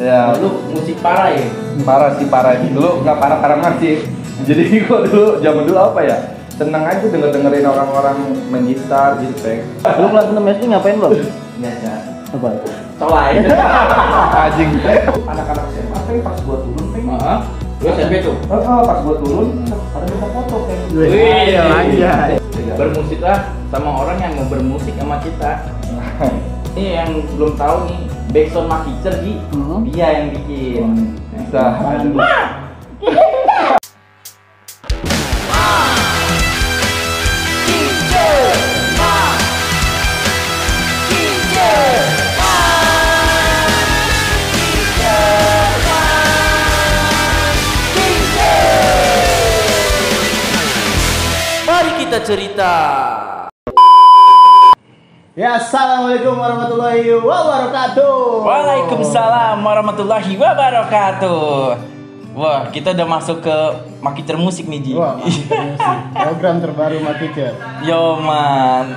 Ya. Lu musik parah ya? Parah sih, parah. Dulu nggak parah-parah masih. Jadi gua dulu zaman dulu apa ya? Seneng aja dengerin orang-orang main gitar gitu, Peng. Lu kelas 6 SD ngapain, Bang? Biasa. Apa? Colai. Anjing. Anak-anak SMA, Peng, pas gua turun, Peng. Heeh. Lu SMP tuh? Pas gua turun, ada minta foto, Peng. Wih, anjay. Bermusiklah sama orang yang mau bermusik sama kita. Ini yang belum tahu nih, backsound Makicer Ji, dia yang bikin. Bisa. Mari kita cerita. Ya, assalamualaikum warahmatullahi wabarakatuh. Waalaikumsalam warahmatullahi wabarakatuh. Wah, kita udah masuk ke Makicer Musik nih, Ji. Wah, program terbaru Makicer. Yo man.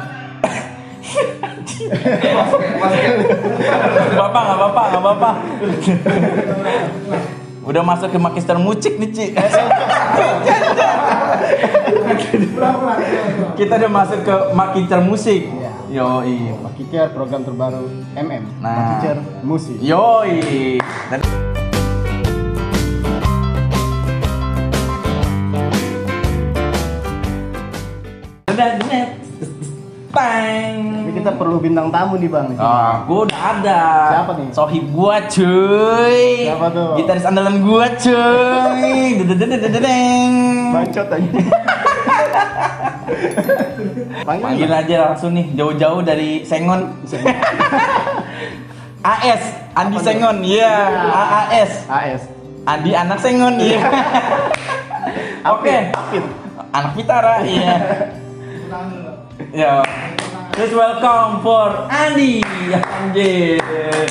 Nggak apa-apa. Udah masuk ke Makicer Musik nih, Ci. Kita udah masuk ke Makicer Musik. Yoi. Makicer program terbaru MM. Nah. Makicer Musik. Yoi. Bang. Tapi kita perlu bintang tamu nih, Bang. Gua udah ada. Siapa nih? Sohib gua, cuy. Siapa tuh? Gitaris andalan gua, cuy. Dedededededeng. Bacot aja. Panggil aja langsung nih, jauh-jauh dari Sengon. AS, Andi Apa Sengon, iya. AAS, AS. Andi anak Sengon, iya. Oke, Apin. anak Pitara, iya. Ya. Please welcome for Andi. Anjir.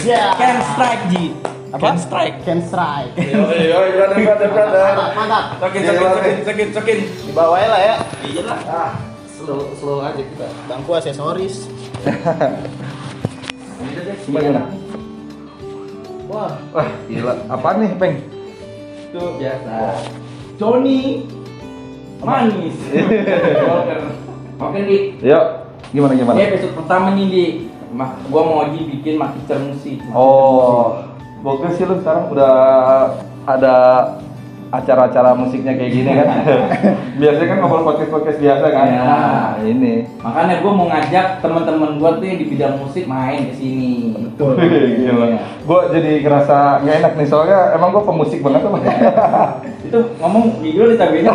Yeah. Can strike, Ji. Apa? Can strike. Can strike. Brother. Mantap. Sokin. Dibawain lah ya. Iya lah. Slow aja kita. Bangku aksesoris. Gimana? Wah, Wah, gila. Apaan nih, Peng? Itu biasa. Johnny manis. Oke, Di. Yuk, gimana? Ini episode pertama nih, Di. Gua mau bikin Makicer Musik. Oh, bagus sih lu sekarang udah ada acara-acara musiknya kayak gini kan. Biasanya kan ngobrol podcast biasa kan. Ya. Nah, ini. Makanya gua mau ngajak teman-teman gua tuh yang di bidang musik main ke sini. betul. Gila. Gua jadi ngerasa nggak enak nih soalnya emang gua pemusik banget tuh. Itu ngomong gigi lu ditabelin.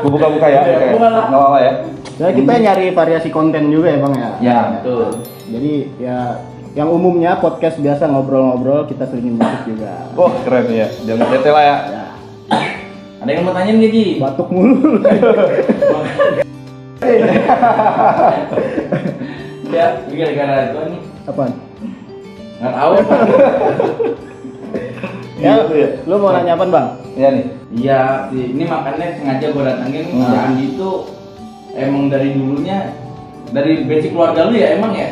Gua buka-buka ya. Iya, Oke. buka lah. Nggak apa-apa ya. Ya kita nyari variasi konten juga ya, Bang ya. Ya, betul. Jadi ya yang umumnya podcast biasa ngobrol-ngobrol, kita selingin musik juga. Wah, keren ya. Jangan bete lah ya. Ya, Ada yang mau tanyain nggak, Ji? batuk mulu. Ya, gara-gara itu nih. Apaan? Nggak tahu. Ya, Gitu ya. lu mau nanya apaan, Bang? Iya nih. Iya, sih. Ini makanya sengaja gue datangin si Andi itu emang dari dulunya dari basic keluarga lu ya emang ya?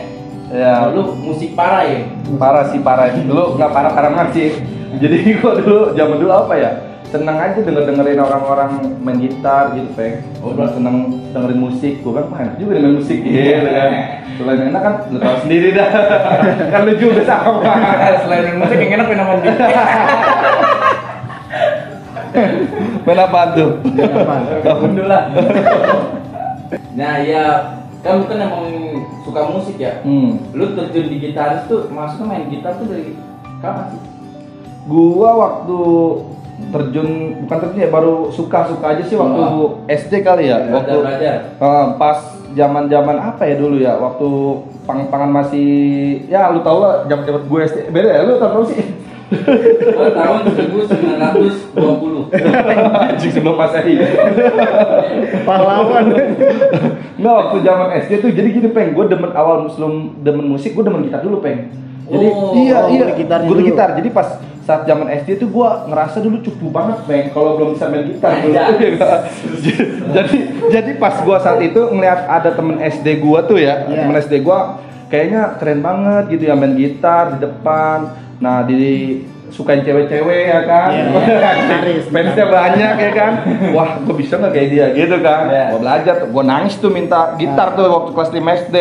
Ya, Lu musik parah ya? parah sih, parah. Dulu nggak parah-parah banget sih. Jadi gua dulu zaman dulu apa ya? Seneng aja dengerin orang-orang main gitar gitu, Peng. Gua seneng dengerin musik. Gua bilang, enak juga main musik gitu kan. Selain enak kan, lu tahu sendiri dah. Kan lu juga sama. Selain musik yang enak main apa Andi? Main apaan tuh? Apaan? Alhamdulillah. Nah ya, kan lu kan emang suka musik ya? Lu terjun di gitaris tuh, maksudnya main gitar tuh dari kapan sih? Gua waktu terjun, bukan terjun ya, baru suka-suka aja sih waktu SD kali ya. Waktu Belajar. pas zaman-zaman apa ya dulu ya, waktu pang-pangan masih, ya lu tau lah zaman-zaman gue SD. Beda ya, lu tau sih. Oh, tahun 1920. Anjing sebelum Masehi. Pahlawan. Nah, waktu zaman SD tuh jadi gini, Peng, gue demen awal demen musik, gue demen gitar dulu, Peng. Jadi iya gue dulu. gitar. Jadi pas saat zaman SD tuh gue ngerasa dulu cupu banget, Peng, kalau belum bisa main gitar dulu. jadi pas gue saat itu ngeliat ada temen SD gue tuh ya, temen SD gue kayaknya keren banget gitu ya main gitar di depan. Nah, disukain cewek-cewek ya kan. Fansnya banyak ya kan. Wah, gue bisa nggak kayak dia gitu kan. Gue belajar, gue nangis tuh minta gitar tuh waktu kelas 5 SD.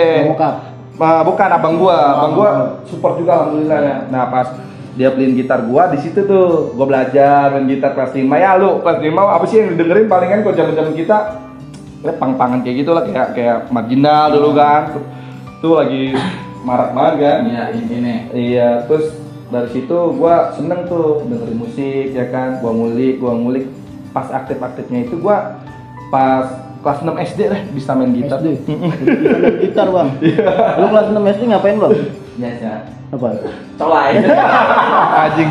Bukan abang gua support juga alhamdulillah ya. Nah, pas dia beliin gitar gua di situ tuh gua belajar main gitar kelas 5. Ya lu kelas 5 apa sih yang didengerin palingan kalau zaman-zaman kita pang-pangan kayak gitu lah, kayak marginal dulu kan. Tuh lagi marak banget kan. Iya, ini. Iya, terus dari situ gua seneng tuh dengerin musik ya kan. Gua ngulik pas aktif-aktifnya itu gua pas kelas 6 SD deh bisa main gitar. SD. Bisa main gitar, Bang. Lu kelas 6 SD ngapain, Bang? Biasa. Apa? Colai. Anjing.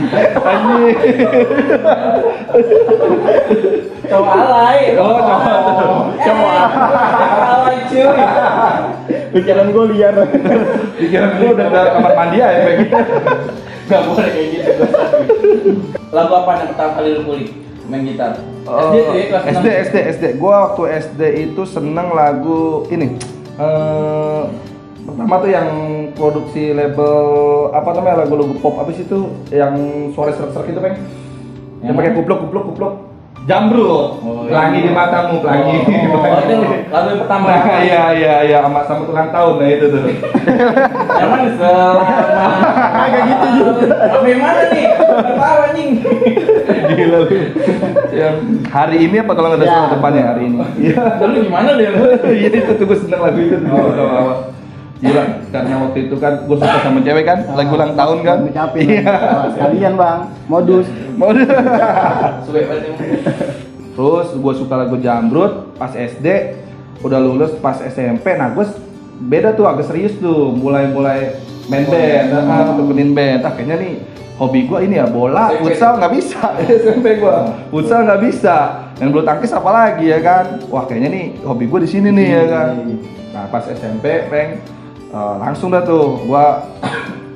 Cowok alay. Oh, cowok alay cuy. Pikiran gue liar. Pikiran gue udah ke kamar mandi ya kayak gitu. Gak boleh kayak gitu. Lagu apa yang pertama kali lu kulik main gitar? SD tuh ya, kelas 6. SD. Gua waktu SD itu seneng lagu ini. Pertama tuh yang produksi label apa namanya, lagu-lagu pop apa sih itu yang suara serak-serak itu, Peng? Yang pakai kupluk. Jambrut. Pelangi di matamu, pelangi. Oh, itu lagu yang pertama. Nah, iya, sama ulang tahun nah itu tuh. Emang selama Kayak gitu juga. Apa yang mana nih? Tahu anjing. Gila lu. Yang hari ini apa kalau nggak ada soal depannya hari ini? Iya. Lalu gimana deh? Iya itu tuh gue seneng lagu itu tuh awal-awal. Gila, karena waktu itu kan gue suka sama cewek kan, lagu ulang tahun kan. Ngucapin. Sekalian, Bang. Modus. Suwe banget. Terus gue suka lagu Jambrut pas SD, udah lulus pas SMP. Nah, gue beda tuh, agak serius tuh, mulai main band, tekunin band. Kayaknya nih hobi gue ini ya bola, futsal nggak bisa. SMP gue futsal nggak bisa, dan bulu tangkis apalagi ya kan. Wah, kayaknya nih hobi gue di sini nih ya kan. Nah, pas SMP, langsung dah tuh gua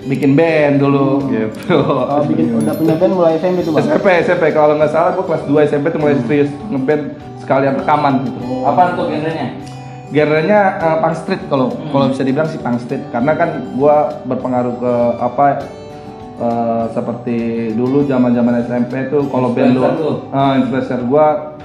bikin band dulu gitu. Oh, udah punya band mulai SMP tuh, Bang. SMP kalau nggak salah gua kelas 2 SMP tuh mulai serius ngeband sekalian rekaman gitu. Apa untuk genrenya? Genrenya punk street kalau bisa dibilang sih punk street, karena kan gua berpengaruh ke apa seperti dulu zaman-zaman SMP tuh kalau band lu influencer gua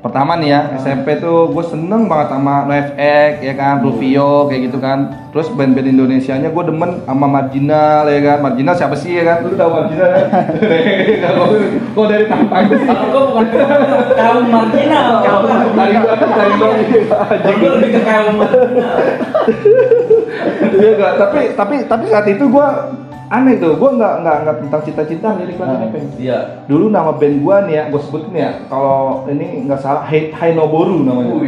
pertama nih ya, SMP tuh gue seneng banget sama NoFX ya kan, Rufio kayak gitu kan. Terus band-band Indonesianya gue demen sama Marginal ya kan. Marginal siapa sih ya kan? Lu tahu Marginal kan? Kok dari tampang sih? Kalau gue bukan kaum marginal. Dari Gue lebih ke kaum marginal. Iya enggak, tapi saat itu gue aneh tuh, gue nggak tentang cinta-cinta lirik lagunya, Peng. Iya. Dulu nama band gue nih ya, gue sebutin ya, kalau ini nggak salah, Hainoboru namanya.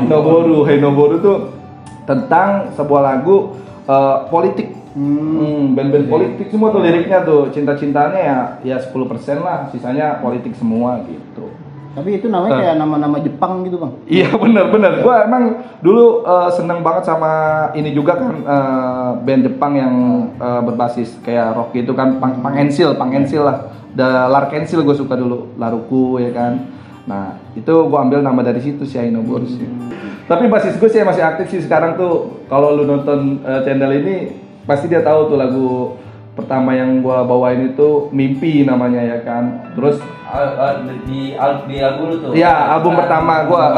Hainoboru tuh tentang sebuah lagu politik. Band-band politik semua tuh liriknya tuh, cinta-cintanya ya 10% lah, sisanya politik semua gitu. Tapi itu namanya kayak nama-nama Jepang gitu, Bang. Iya benar. Gua emang dulu seneng banget sama ini juga kan, band Jepang yang berbasis kayak rock gitu kan, punk ensil lah. Larkensil gue suka dulu, Laruku ya kan. Nah itu gue ambil nama dari situ si Ainoboru sih. Tapi basis gue sih masih aktif sih sekarang tuh. Kalau lu nonton channel ini pasti dia tahu tuh lagu pertama yang gue bawain itu Mimpi namanya ya kan. Terus di album lu tuh? Iya, album pertama gua.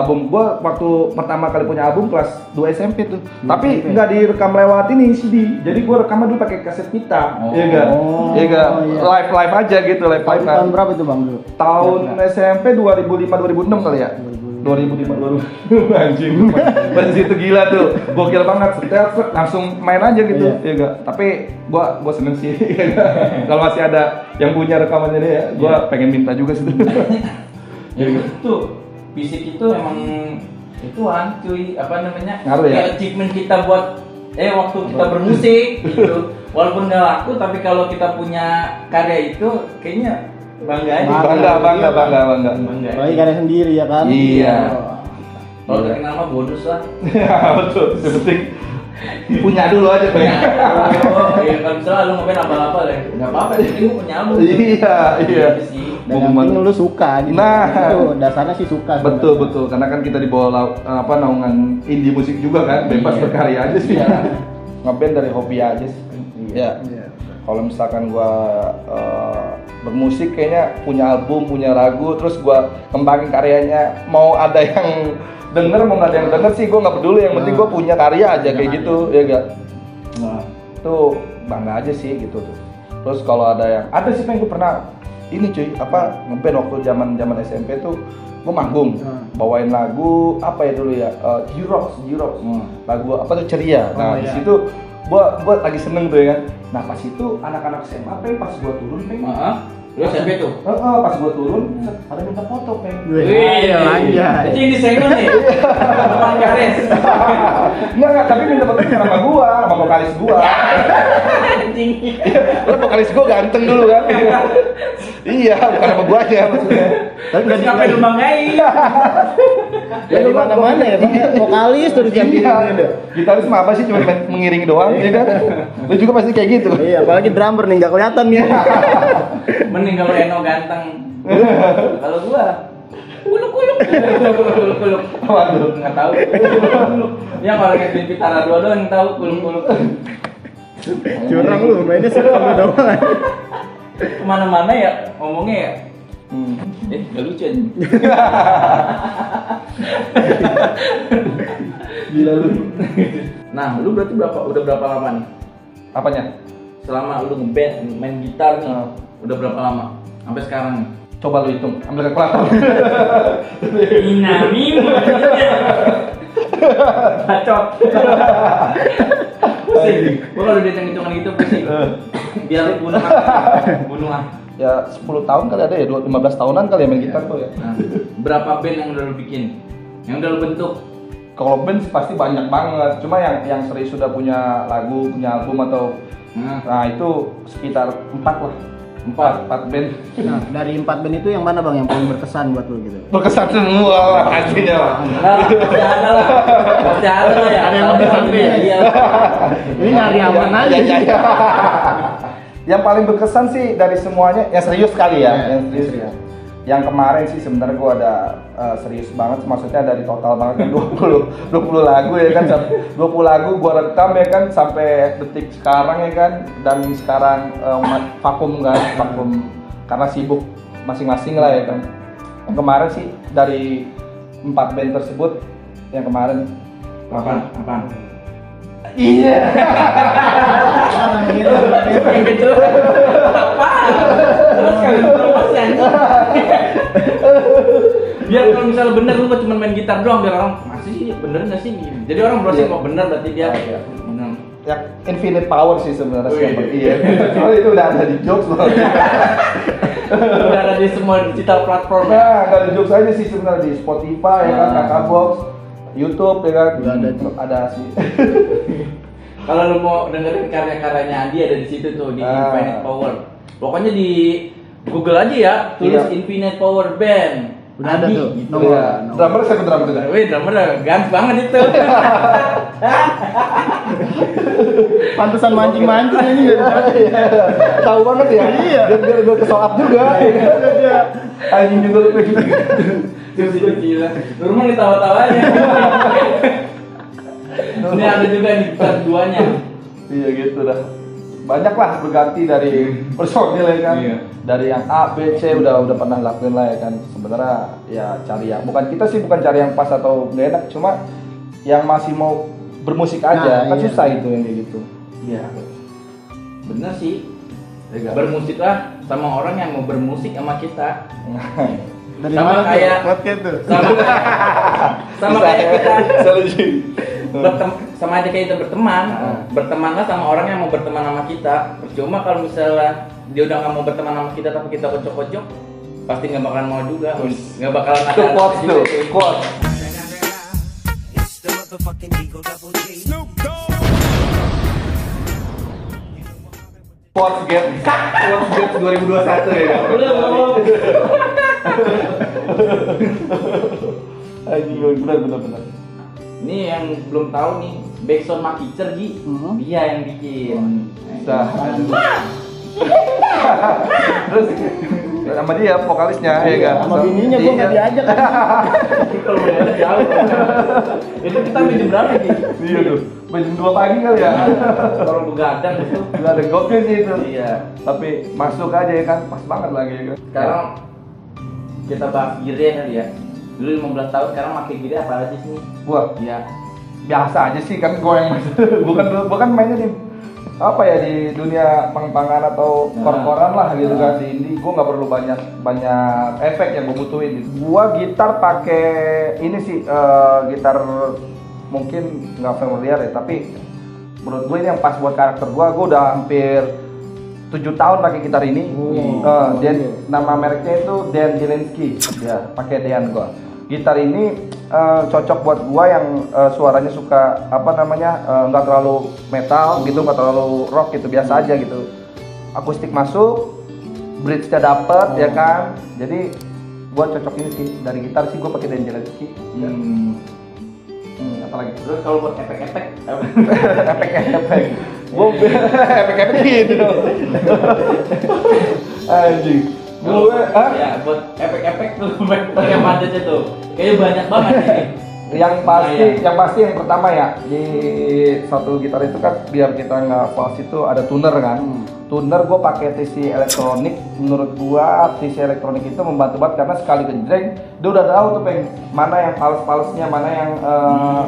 Album gua waktu pertama kali punya album kelas 2 SMP tuh. Tapi nggak direkam lewat ini CD. Jadi gua rekaman dulu pakai kaset pita. Iya enggak? Iya enggak? Live aja gitu, live. Tahun berapa itu, Bang, dulu? Tahun SMP 2005 2006 kali ya. 2005 anjing. Pas situ gila tuh. Gokil banget. Setel langsung main aja gitu. Iya enggak? Tapi gua seneng sih. Kalau masih ada yang punya rekamannya dia ya, gua pengen minta juga sih. Ya itu fisik itu emang itu cuy, apa namanya? Ngaruh ya? Kayak achievement kita buat waktu kita bermusik gitu. Walaupun nggak laku, tapi kalau kita punya karya itu kayaknya bangga aja. Bangga. Apalagi karya sendiri ya kan? Iya. Kalau terkenal mah bonus lah. Betul. Yang penting punya dulu aja, Bang. Iya, kalau misalnya lu ngapain apa-apa deh. Enggak apa-apa, jadi gua punya album. Iya. Sih. Dan yang penting lu suka gitu. Nah, itu dasarnya sih suka. betul sebenarnya. betul karena kan kita di bawah naungan indie musik juga kan, bebas Iya. berkarya aja sih. Ngeband dari hobi aja sih. Ya. Iya. Kalau misalkan gua bermusik kayaknya punya album, punya lagu, terus gua kembangin karyanya, mau ada yang denger mau nggak ada yang denger sih gua nggak peduli, yang penting gua punya karya aja kayak gitu, ya gak? Nah, Tuh bangga aja sih gitu tuh. Terus kalau ada sih pengen gue pernah ini cuy ngeband waktu zaman SMP tuh gue manggung bawain lagu apa ya dulu ya G-Rock lagu apa tuh ceria. Nah di iya. situ gue lagi seneng tuh ya kan. Nah pas itu anak-anak SMA pas gue turun Lu SMP tuh? pas gue turun ada minta foto Wih, anjay. Jadi ini sengon nih. Bang Gares. Enggak, tapi minta foto sama gua, sama vokalis gua. Anjing. Lo vokalis gua ganteng dulu kan? Iya, bukan sama gua aja maksudnya. Tapi Terus ngapain lu banggain? ya di mana-mana ya, Bang. Vokalis terus yang Iya. Gitaris mah apa sih cuma mengiringi doang, ya kan? Lu juga pasti kayak gitu. Iya, apalagi drummer nih nggak kelihatan ya. Mending kalau Eno ganteng. Kalau gua kuluk. Waduh. Enggak tahu. Yang orang yang di Pitara 2 doang yang tahu kuluk. Curang lu, mainnya sama doang. Kemana-mana ya ngomongnya ya. Gak lucu aja. Gila lu. Nah, lu berarti udah berapa lama nih? Apanya? Selama lu ngeband, main gitar nih, udah berapa lama? Sampai sekarang nih? Coba lu hitung, ambil kalkulator. Inami bacot. Pusing. Gua kalau udah hitung-hitungan gitu pusing. Biar lu bunuh ah. Ya 10 tahun kali ada ya, 15 tahunan kali ya main gitar tuh ya. Nah, berapa band yang udah lu bikin? Yang udah lu bentuk? Kalau band sih pasti banyak banget, cuma yang serius sudah punya lagu, punya album atau nah itu sekitar 4 lah. 4 band. Nah, dari 4 band itu yang mana Bang yang paling berkesan buat lu gitu? Berkesan semua lah pastinya lah. Pasti ada lah. Pasti ada lah ya. Ada yang berkesan ya? Iya. Ini nyari aman aja. Ya. Yang paling berkesan sih dari semuanya, yang serius kali ya, yang serius ya. Yang kemarin sih sebenarnya gua ada serius banget, maksudnya dari total banget kan 20 lagu ya kan, 20 lagu gua rekam ya kan sampai detik sekarang ya kan, dan sekarang vakum karena sibuk masing-masing lah ya kan. Yang kemarin sih dari 4 band tersebut, yang kemarin Apaan? iya. Yang gitu. Apaan? Terus kalian promosi anjing. Biar kalau misalnya bener lu cuma main gitar doang biar orang masih sih bener nggak sih? Jadi orang browsing kok bener berarti dia bener. Ya infinite power sih sebenarnya sih. Wih. Iya. Soalnya itu udah ada di jokes loh. Udah ada di semua digital platform. Nah, nggak ada jokes aja sih sebenarnya di Spotify ya kan, Kakakbox, YouTube ya kan. Udah Ada sih. Kalau lu mau dengerin karya-karyanya Andi ada di situ tuh di Infinite Power. Pokoknya di Google aja ya, tulis Iya. Infinite Power Band. Udah ada Andi, tuh. gitu. Nomor. Iya. Drummer siapa drummer itu? Wih, drummer gans banget itu. Pantesan mancing-mancing ini ya. Tahu banget ya. Iya. Biar kesoap juga. Anjing juga lu gitu. Gila. Normal ditawa-tawanya. Ini ada juga di part 2-nya. Iya gitu dah. Banyak lah berganti dari personil ya kan. Iya. Dari yang A, B, C udah pernah lakuin lah ya kan. Sebenarnya ya cari yang bukan cari yang pas atau nggak enak, cuma yang masih mau bermusik aja. Nah, Kan iya. susah itu yang kayak gitu. Iya. Bener sih. Ya, Bermusiklah sama orang yang mau bermusik sama kita. Dari Sama mana tuh? kayak- Podcast tuh. Sama kayak kita Bisa. sama aja kayak kita berteman. Bertemanlah sama orang yang mau berteman sama kita. Percuma kalau misalnya dia udah nggak mau berteman sama kita tapi kita kocok-kocok, pasti nggak bakalan mau juga. Nggak bakalan Itu quotes tuh, quotes. It's the motherfucking Eagle Double G. Quotes Get 2021 ya kan. Anjing benar. Ini yang belum tahu nih, Backsound Makicer Ji, dia yang bikin. Bisa. Terus sama dia vokalisnya ya kan. Sama bininya gue nggak diajak. Kalau mau ada jauh. Itu kita minum berapa nih? Iya tuh. Jam 2 pagi kali ya. Kalau begadang itu. Gak ada gokil sih itu. Iya. Tapi masuk aja ya kan, pas banget lagi ya kan. Sekarang kita bahas Gire kali ya. Dulu 15 tahun, sekarang pakai Gire apa aja sih? Wah, Iya. biasa aja sih kan gue yang bukan mainnya di apa ya di dunia pang-pangan atau kor-koran lah gitu kan di indie. Gue nggak perlu banyak efek yang gue butuhin gitu. Gue gitar pakai ini sih gitar mungkin nggak familiar ya, tapi menurut gue ini yang pas buat karakter gue udah hampir 7 tahun pakai gitar ini. Nama mereknya itu Dan Jelinski ya, pakai Dean gue. Gitar ini cocok buat gua yang suaranya suka apa namanya nggak terlalu metal gitu, nggak terlalu rock gitu, biasa aja gitu. Akustik masuk, bridge-nya dapet ya kan. Jadi gua cocok ini sih dari gitar sih gua pakai Dan Jelinski. Apalagi Terus kalau buat efek-efek, efek-efek. Gua efek-efek gitu. Anjing. Gue ya buat efek-efek tuh pakai apa aja tuh? Kayaknya banyak banget ini. yang pasti yang pertama ya di satu gitar itu kan biar kita nggak false itu ada tuner kan. Tuner gue pakai TC elektronik. Menurut gua TC elektronik itu membantu banget karena sekali genjreng dia udah tahu tuh mana yang fals-falsnya, mana yang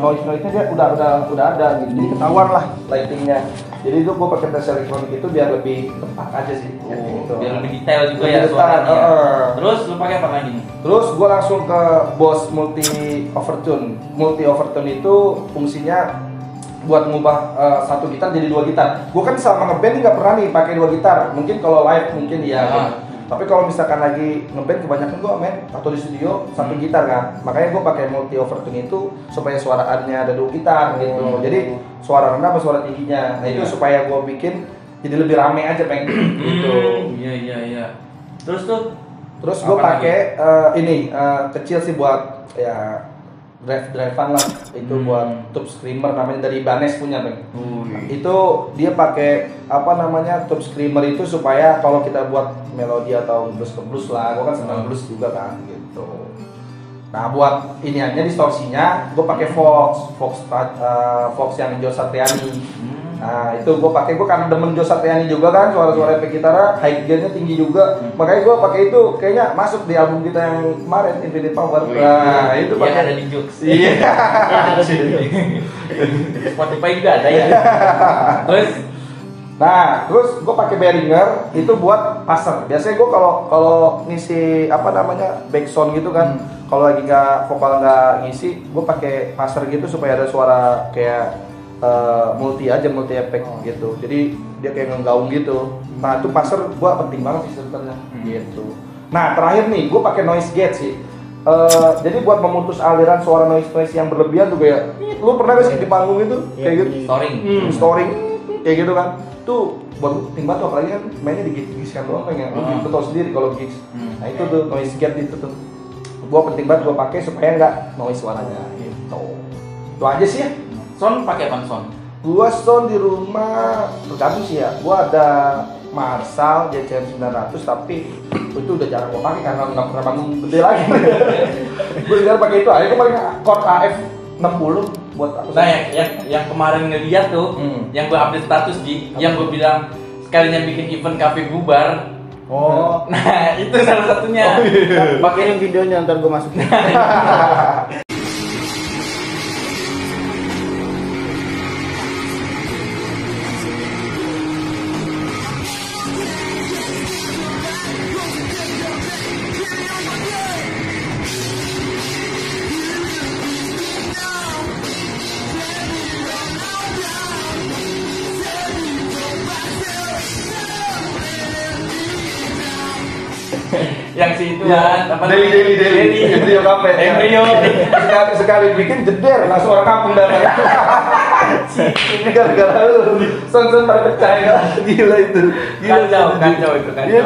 noise-nya dia udah ada gitu. Jadi ketahuan lah lightingnya. Jadi itu gue pakai TC elektronik itu biar lebih tepat aja sih. Gitu. Biar lebih detail juga Lebih ya detail, suaranya. Terus Lu pakai apa lagi nih? Terus gue langsung ke Boss Multi Overtune. Multi Overtune itu fungsinya buat ngubah satu gitar jadi 2 gitar. Gue kan selama ngeband nggak pernah nih pakai 2 gitar. Mungkin kalau live mungkin ya. Tapi kalau misalkan lagi ngeband kebanyakan gue main atau di studio 1 gitar kan. Makanya gue pakai Multi Overtune itu supaya suaraannya ada 2 gitar gitu. Jadi suara rendah sama suara tingginya. Nah itu supaya gue bikin jadi lebih rame aja gitu. Iya. Terus gue pakai ini kecil sih buat ya drive-drivean lah. Itu buat tube screamer namanya dari Ibanez punya itu dia pakai apa namanya tube screamer itu supaya kalau kita buat melodi atau blues ke blues lah, gue kan senang blues juga kan gitu. Nah buat iniannya distorsinya gue pakai Vox yang Joe Satriani. Nah itu gue karena demen Joe Satriani juga kan, suara-suara efek gitar high gear-nya tinggi juga, makanya gue pakai itu kayaknya masuk di album kita yang kemarin Infinite Power. Nah itu pakai ada di Jux. Iya. Spotify juga ada ya. Terus gue pakai Behringer itu buat passer. Biasanya gue kalau ngisi apa namanya backsound gitu kan, kalau lagi vokal nggak ngisi, gue pakai passer gitu supaya ada suara kayak multi efek gitu. Jadi dia kayak ngegaung gitu. Nah itu passer gue penting banget sih sebenarnya gitu. Nah terakhir nih gue pakai noise gate sih. Jadi buat memutus aliran suara noise yang berlebihan juga ya. Lu pernah gak sih di panggung itu kayak gitu? Storing kayak gitu kan. Tuh buat gue penting banget, apalagi kan mainnya di gigs kan doang pengen. Lu tau sendiri kalau gigs. Nah itu tuh noise gate itu tuh. Gue penting banget gue pakai supaya nggak noise suaranya gitu. Itu aja sih ya. Sound pakai apa sound? Gua sound di rumah tergantung sih ya. Gua ada Marshall JCM 900 tapi itu udah jarang gua pakai karena nggak pernah bangun gede lagi. Gua sekarang pakai itu aja. Gua pakai Korg AF 60 buat aku. Nah yang kemarin ngeliat tuh, yang gua update status yang gua bilang sekalinya bikin event cafe bubar. Nah itu salah satunya. Pakai videonya ntar gue masukin. Yang si itu kan Deli Embryo Cafe. Sekali bikin jeder langsung orang kampung datang. Ini gara-gara lu son terpecah ya. Gila itu. Kacau itu kan. Iya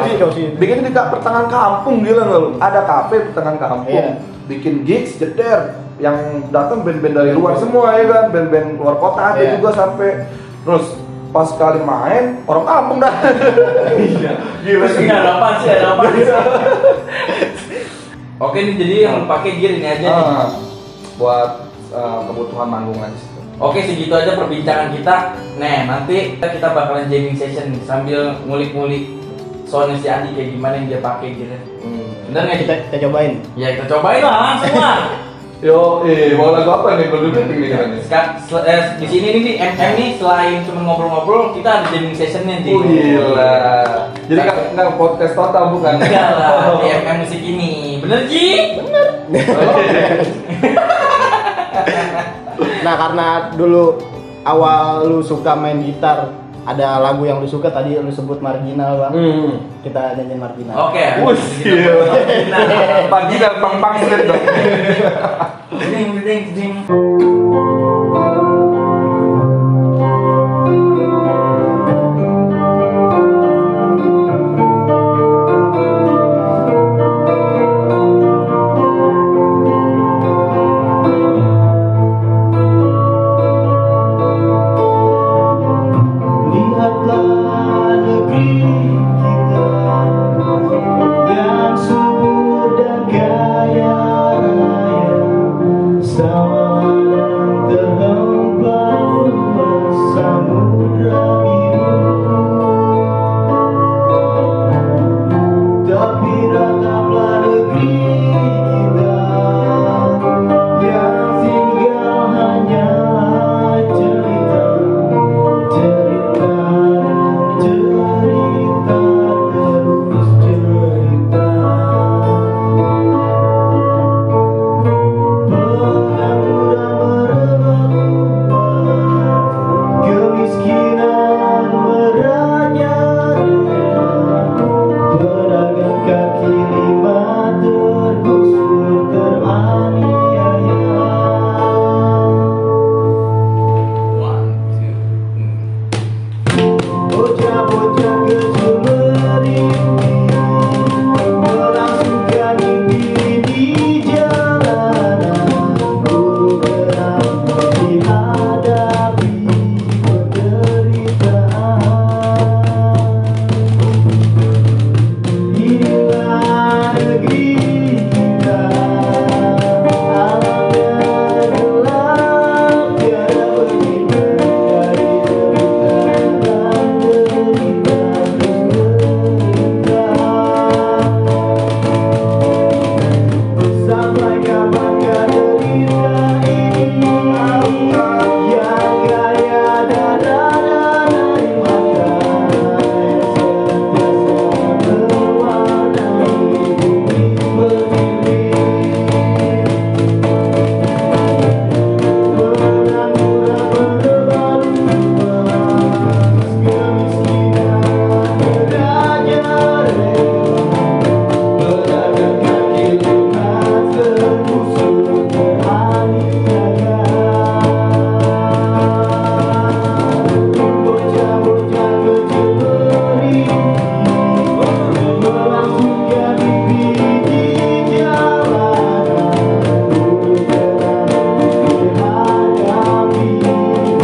bikin di pertengahan kampung, gila nggak lu? Ada kafe pertengahan kampung. Bikin gigs jeder yang datang band-band dari luar semua ya kan, band-band luar kota ada juga sampai. Terus pas kali main orang kampung dah. Iya. Gila Terus sih. ini ada apa sih? Oke nih, jadi yang pakai gear ini aja nih. Buat kebutuhan manggung aja sih. Oke, segitu aja perbincangan kita. Nah, nanti kita bakalan jamming session nih sambil ngulik-ngulik soalnya si Adi kayak gimana yang dia pakai gearnya. Bener nggak Kita cobain. Ya kita cobain lah semua. Yo, mau lagu apa nih? Belum nih. Di sini nih di MM nih selain cuma ngobrol-ngobrol, kita ada jamming sessionnya nih. Oh gila. Jadi nggak podcast total bukan? Enggak lah, di MM musik ini. Bener Ji? Bener. Nah, karena dulu awal lu suka main gitar, ada lagu yang lu suka tadi lu sebut Marginal, Bang. Kita nyanyiin Marginal. Oke. Pagi dan pang dong. Ding. Lihatlah negeri kita yang subur dan kaya raya, sawah dan terhampar luas samudra biru. Tapi rataplah negeri kita yang tinggal hanya cerita terus cerita. Pengangguran merebak, kemiskinan meranyah, pedagang kaki lima tergusur teraniaya. Bocah-bocah kecil merintih, melangsungkan mimpi di jalanan. Guru geram dihadapi penderitaan. Inilah negeri kita, alamnya gelap, tiada berhenti dari derita dan derita terus sampai kapankah derita ini yang kaya dan dari mata senantiasa mewarnai bumi berdiri. Pengangguran berbalas, kemiskinan merajalela, pedagang kaki lima tergusur teraniaya. Bocah-bocah kecil merintih, melangsungkan mimpi di jalanan. Guru geram dihadapi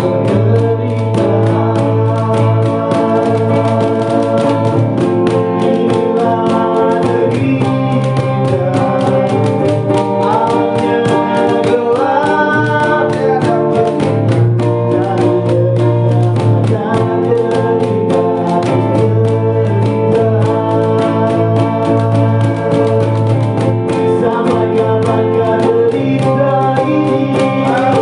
penderitaan. Inilah negeri kita, alamnya gelap, tiada sampai kapankah derita ini yang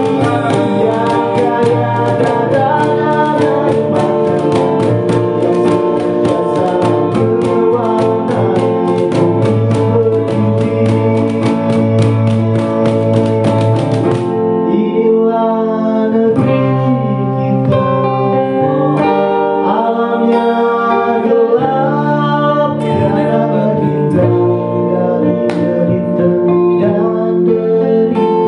kaya dan dari mata yang senantiasa mewarnai bumi berdiri. Inilah negeri kita, alamnya gelap, tiada berhenti dari derita dan derita.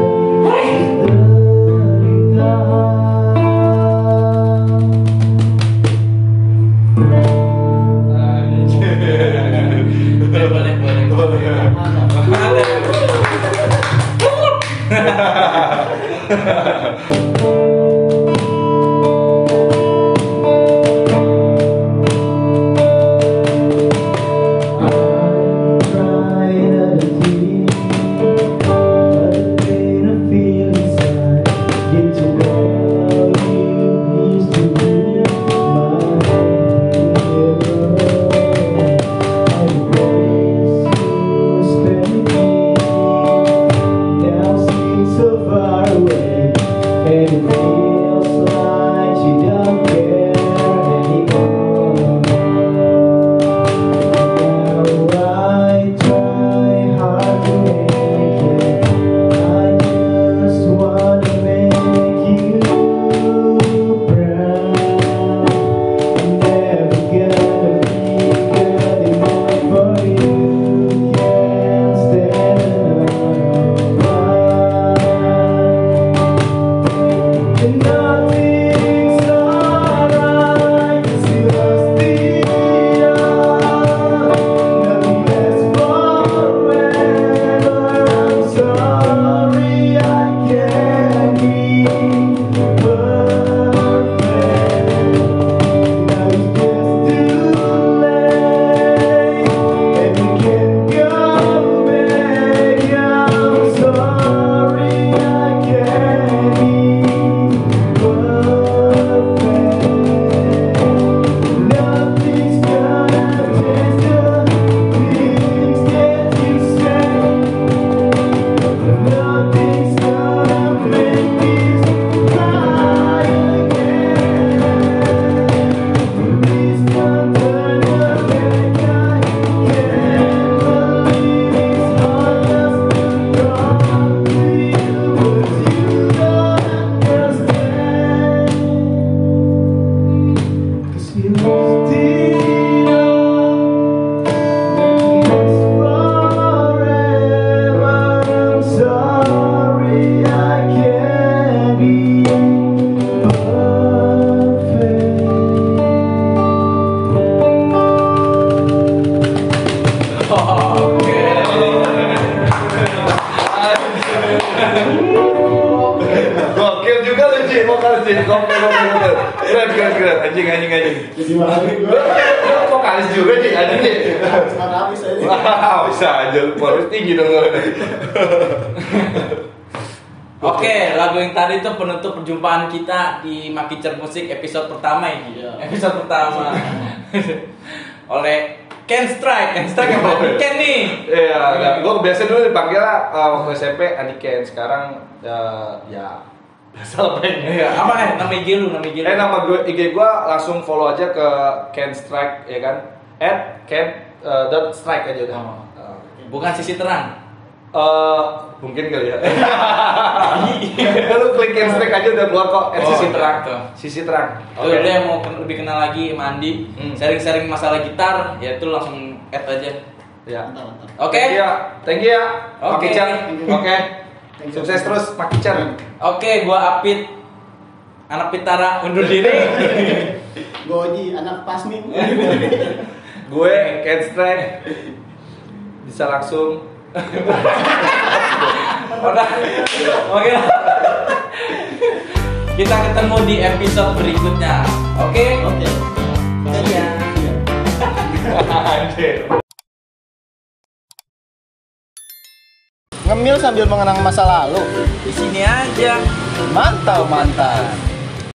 Boleh. Vokalis juga nih ada nih. Sekarang habis aja. Wah, bisa aja lu harus tinggi dong. Oke, lagu yang tadi itu penutup perjumpaan kita di Makicer Musik episode pertama ini. Episode pertama. Oleh Ken Strike yang Andi Ken nih. Iya, gue biasa dulu dipanggil lah waktu SMP Andi Ken, sekarang ya biasa lah pengen. Iya, apa kan nama IG lu? Nama gue IG gue langsung follow aja ke Ken Strike ya kan. @ken.strike aja udah. Bukan Sisi Terang. Mungkin kali ya. Lu klik Ken Strike aja udah keluar kok. Sisi Terang tuh. Sisi Terang. Oke. Lu yang mau lebih kenal lagi sama Andi, sharing-sharing masalah gitar, ya itu langsung add aja. Ya. Oke. Thank you ya. Oke. Oke. Sukses terus Pak Kican. Oke, gua Apit, anak Pitara undur diri. Goji anak Pasmin. Gue Ken Strike. Bisa langsung. Udah. Oke lah. Kita ketemu di episode berikutnya. Oke? Oke. Iya. Ngemil sambil mengenang masa lalu. Di sini aja. Mantap.